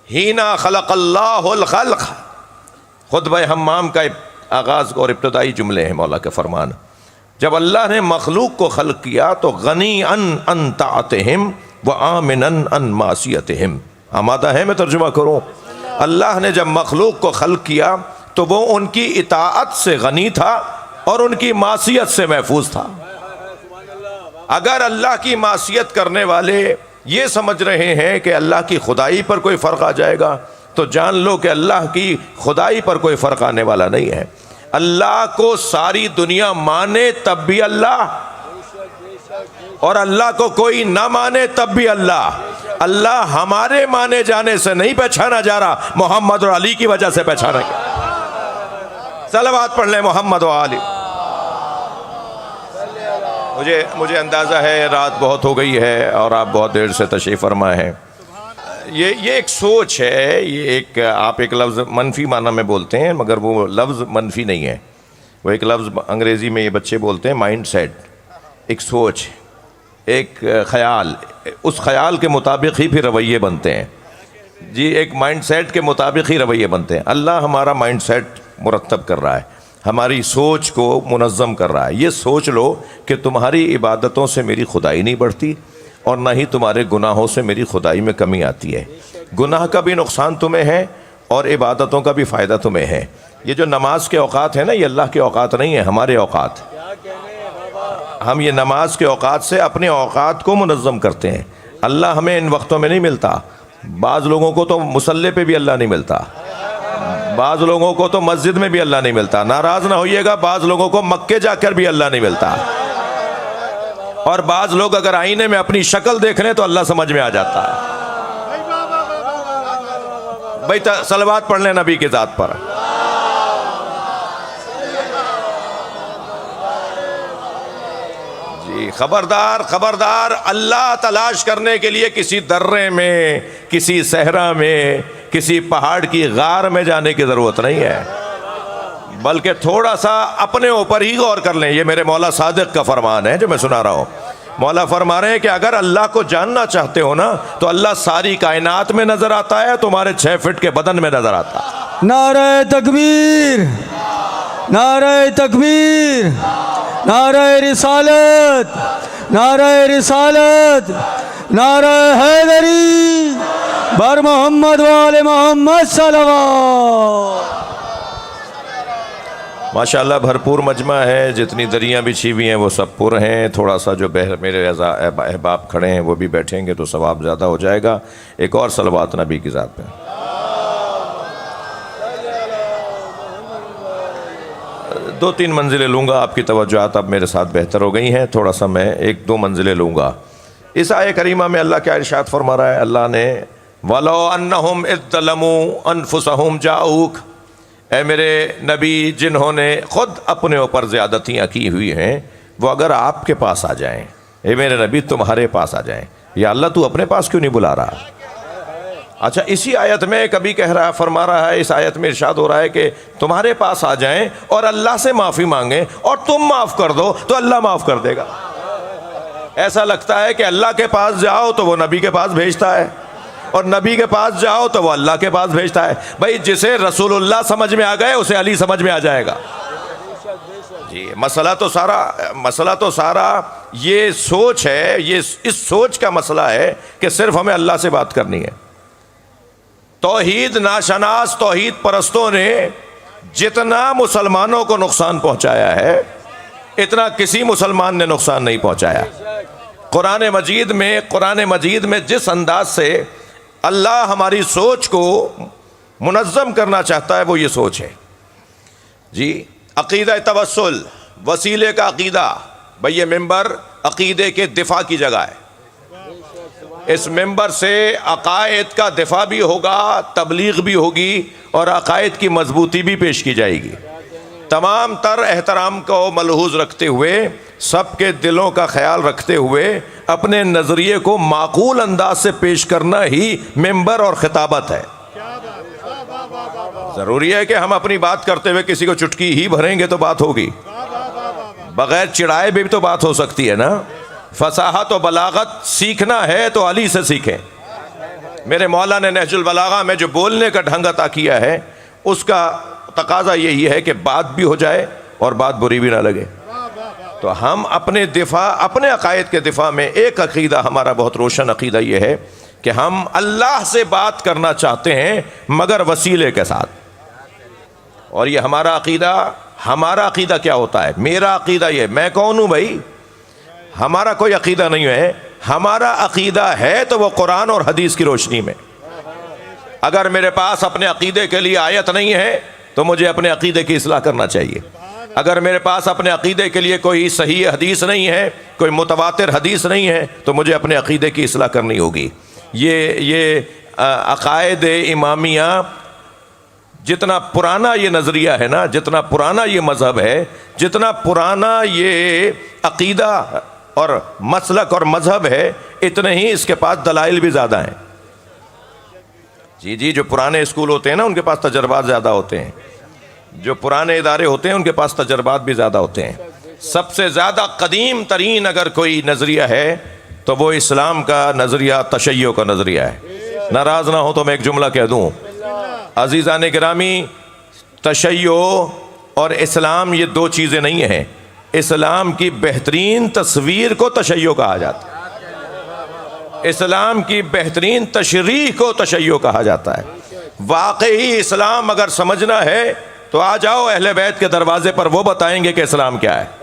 ہینا خلق اللہ الخلق، خطبہ حمام کا آغاز اور ابتدائی جملے ہیں مولا کے فرمان. جب اللہ نے مخلوق کو خلق کیا تو غنی ان طاعتہم وآمنا ان معصیتہم. آمادہ ہے میں ترجمہ کروں؟ اللہ نے جب مخلوق کو خلق کیا تو وہ ان کی اطاعت سے غنی تھا اور ان کی معصیت سے محفوظ تھا. اگر اللہ کی معصیت کرنے والے یہ سمجھ رہے ہیں کہ اللہ کی خدائی پر کوئی فرق آ جائے گا تو جان لو کہ اللہ کی خدائی پر کوئی فرق آنے والا نہیں ہے. اللہ کو ساری دنیا مانے تب بھی اللہ، اور اللہ کو کوئی نہ مانے تب بھی اللہ. اللہ ہمارے مانے جانے سے نہیں پہچانا جا رہا، محمد اور علی کی وجہ سے پہچانا گیا. صلوات پڑھ لیں محمد و علی. مجھے اندازہ ہے رات بہت ہو گئی ہے اور آپ بہت دیر سے تشریف فرما ہیں. یہ ایک سوچ ہے، یہ آپ ایک لفظ منفی معنی میں بولتے ہیں مگر وہ لفظ منفی نہیں ہے. وہ ایک لفظ انگریزی میں یہ بچے بولتے ہیں مائنڈ سیٹ، ایک سوچ، ایک خیال. اس خیال کے مطابق ہی پھر رویے بنتے ہیں. جی ایک مائنڈ سیٹ کے مطابق ہی رویے بنتے ہیں. اللہ ہمارا مائنڈ سیٹ مرتب کر رہا ہے، ہماری سوچ کو منظم کر رہا ہے. یہ سوچ لو کہ تمہاری عبادتوں سے میری خدائی نہیں بڑھتی اور نہ ہی تمہارے گناہوں سے میری خدائی میں کمی آتی ہے. گناہ کا بھی نقصان تمہیں ہے اور عبادتوں کا بھی فائدہ تمہیں ہے. یہ جو نماز کے اوقات ہیں نا، یہ اللہ کے اوقات نہیں ہیں، ہمارے اوقات. ہم یہ نماز کے اوقات سے اپنے اوقات کو منظم کرتے ہیں. اللہ ہمیں ان وقتوں میں نہیں ملتا. بعض لوگوں کو تو مصلی پہ بھی اللہ نہیں ملتا، بعض لوگوں کو تو مسجد میں بھی اللہ نہیں ملتا. ناراض نہ ہوئیے گا، بعض لوگوں کو مکے جا کر بھی اللہ نہیں ملتا. اور بعض لوگ اگر آئینے میں اپنی شکل دیکھ لیں تو اللہ سمجھ میں آ جاتا ہے. بھائی صلوات پڑھ لیں نبی کی ذات پر. جی خبردار خبردار، اللہ تلاش کرنے کے لیے کسی درے میں، کسی صحرا میں، کسی پہاڑ کی غار میں جانے کی ضرورت نہیں ہے، بلکہ تھوڑا سا اپنے اوپر ہی غور کر لیں. یہ میرے مولا صادق کا فرمان ہے جو میں سنا رہا ہوں. مولا فرما رہے ہیں کہ اگر اللہ کو جاننا چاہتے ہو نا تو اللہ ساری کائنات میں نظر آتا ہے، تمہارے 6 فٹ کے بدن میں نظر آتا ہے. نعرہ تکبیر، نعرہ تکبیر، نعرہ رسالت، نعرہ رسالت، نعرہ حیدری، بر محمد وآل محمد صلوات. ماشاءاللہ بھرپور مجمع ہے، جتنی دریاں بچھی ہوئی ہیں وہ سب پر ہیں. تھوڑا سا جو میرے احباب کھڑے ہیں وہ بھی بیٹھیں گے تو ثواب زیادہ ہو جائے گا. ایک اور صلوات نبی کی ذات پہ. 2-3 منزلیں لوں گا، آپ کی توجہات اب میرے ساتھ بہتر ہو گئی ہیں. تھوڑا سا میں 1-2 منزلیں لوں گا. اس آیہ کریمہ میں اللہ کیا ارشاد فرما رہا ہے؟ اللہ نے وَلَوْ أَنَّهُمْ إِذْ ظَلَمُوا أَنفُسَهُمْ جَاءُوكَ، اے میرے نبی جنہوں نے خود اپنے اوپر زیادتیاں کی ہوئی ہیں وہ اگر آپ کے پاس آ جائیں، اے میرے نبی تمہارے پاس آ جائیں. یا اللہ تو اپنے پاس کیوں نہیں بلا رہا؟ اچھا اسی آیت میں کبھی کہہ رہا فرما رہا ہے، اس آیت میں ارشاد ہو رہا ہے کہ تمہارے پاس آ جائیں اور اللہ سے معافی مانگیں اور تم معاف کر دو تو اللہ معاف کر دے گا. ایسا لگتا ہے کہ اللہ کے پاس جاؤ تو وہ نبی کے پاس بھیجتا ہے اور نبی کے پاس جاؤ تو وہ اللہ کے پاس بھیجتا ہے. بھائی جسے رسول اللہ سمجھ میں آ گئے اسے علی سمجھ میں آ جائے گا. جی مسئلہ تو سارا یہ سوچ ہے، یہ اس سوچ کا مسئلہ ہے کہ صرف ہمیں اللہ سے بات کرنی ہے. توحید ناشناس توحید پرستوں نے جتنا مسلمانوں کو نقصان پہنچایا ہے اتنا کسی مسلمان نے نقصان نہیں پہنچایا. قرآن مجید میں جس انداز سے اللہ ہماری سوچ کو منظم کرنا چاہتا ہے وہ یہ سوچ ہے. جی عقیدہ توسل، وسیلے کا عقیدہ. بھئی یہ ممبر عقیدے کے دفاع کی جگہ ہے. اس ممبر سے عقائد کا دفاع بھی ہوگا، تبلیغ بھی ہوگی اور عقائد کی مضبوطی بھی پیش کی جائے گی. تمام تر احترام کو ملحوظ رکھتے ہوئے، سب کے دلوں کا خیال رکھتے ہوئے اپنے نظریے کو معقول انداز سے پیش کرنا ہی ممبر اور خطابت ہے. ضروری ہے کہ ہم اپنی بات کرتے ہوئے کسی کو چٹکی ہی بھریں گے تو بات ہوگی، بغیر چڑھائے بھی تو بات ہو سکتی ہے نا. فصاحت و بلاغت سیکھنا ہے تو علی سے سیکھیں. میرے مولا نے نہج البلاغہ میں جو بولنے کا ڈھنگ عطا کیا ہے اس کا تقاضا یہی ہے کہ بات بھی ہو جائے اور بات بری بھی نہ لگے. تو ہم اپنے دفاع، اپنے عقائد کے دفاع میں ایک عقیدہ ہمارا بہت روشن عقیدہ یہ ہے کہ ہم اللہ سے بات کرنا چاہتے ہیں مگر وسیلے کے ساتھ. اور یہ ہمارا عقیدہ کیا ہوتا ہے؟ میرا عقیدہ یہ، میں کون ہوں بھائی؟ ہمارا کوئی عقیدہ نہیں ہے. ہمارا عقیدہ ہے تو وہ قرآن اور حدیث کی روشنی میں. اگر میرے پاس اپنے عقیدے کے لیے آیت نہیں ہے تو مجھے اپنے عقیدے کی اصلاح کرنا چاہیے. اگر میرے پاس اپنے عقیدے کے لیے کوئی صحیح حدیث نہیں ہے، کوئی متواتر حدیث نہیں ہے، تو مجھے اپنے عقیدے کی اصلاح کرنی ہوگی. یہ عقائد امامیہ، جتنا پرانا یہ نظریہ ہے نا، جتنا پرانا یہ مذہب ہے، جتنا پرانا یہ عقیدہ اور مسلک اور مذہب ہے، اتنے ہی اس کے پاس دلائل بھی زیادہ ہیں. جی جو پرانے اسکول ہوتے ہیں نا ان کے پاس تجربات زیادہ ہوتے ہیں. جو پرانے ادارے ہوتے ہیں ان کے پاس تجربات بھی زیادہ ہوتے ہیں. سب سے زیادہ قدیم ترین اگر کوئی نظریہ ہے تو وہ اسلام کا نظریہ تشیع کا نظریہ ہے. ناراض نہ ہو تو میں ایک جملہ کہہ دوں. عزیزان گرامی، تشیع اور اسلام یہ دو چیزیں نہیں ہیں. اسلام کی بہترین تصویر کو تشیع کہا جاتا ہے. اسلام کی بہترین تشریح کو تشیع کہا جاتا ہے. واقعی اسلام اگر سمجھنا ہے تو آ جاؤ اہل بیت کے دروازے پر، وہ بتائیں گے کہ اسلام کیا ہے.